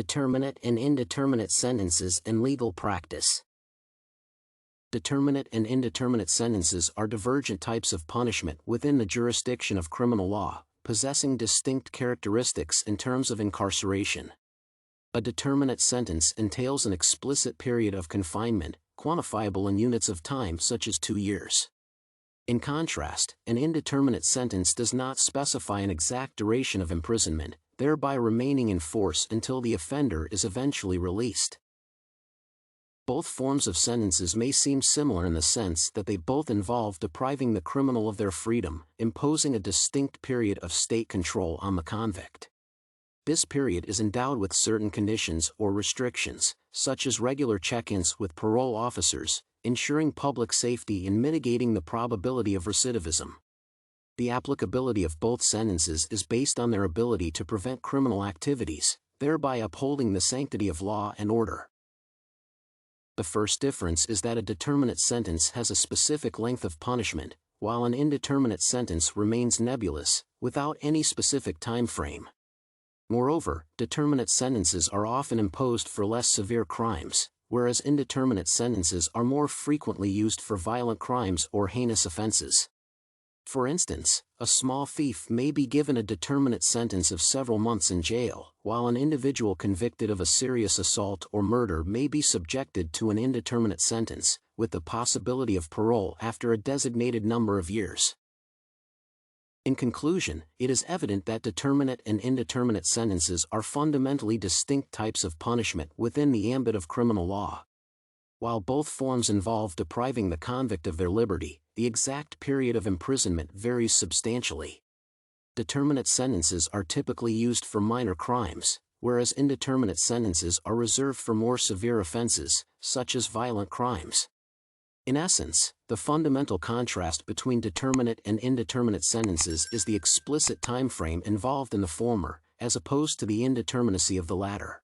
Determinate and indeterminate sentences and legal practice. Determinate and indeterminate sentences are divergent types of punishment within the jurisdiction of criminal law, possessing distinct characteristics in terms of incarceration. A determinate sentence entails an explicit period of confinement, quantifiable in units of time such as 2 years. In contrast, an indeterminate sentence does not specify an exact duration of imprisonment, thereby remaining in force until the offender is eventually released. Both forms of sentences may seem similar in the sense that they both involve depriving the criminal of their freedom, imposing a distinct period of state control on the convict. This period is endowed with certain conditions or restrictions, such as regular check-ins with parole officers, ensuring public safety and mitigating the probability of recidivism. The applicability of both sentences is based on their ability to prevent criminal activities, thereby upholding the sanctity of law and order. The first difference is that a determinate sentence has a specific length of punishment, while an indeterminate sentence remains nebulous, without any specific time frame. Moreover, determinate sentences are often imposed for less severe crimes, whereas indeterminate sentences are more frequently used for violent crimes or heinous offenses. For instance, a small thief may be given a determinate sentence of several months in jail, while an individual convicted of a serious assault or murder may be subjected to an indeterminate sentence, with the possibility of parole after a designated number of years. In conclusion, it is evident that determinate and indeterminate sentences are fundamentally distinct types of punishment within the ambit of criminal law. While both forms involve depriving the convict of their liberty, the exact period of imprisonment varies substantially. Determinate sentences are typically used for minor crimes, whereas indeterminate sentences are reserved for more severe offenses, such as violent crimes. In essence, the fundamental contrast between determinate and indeterminate sentences is the explicit time frame involved in the former, as opposed to the indeterminacy of the latter.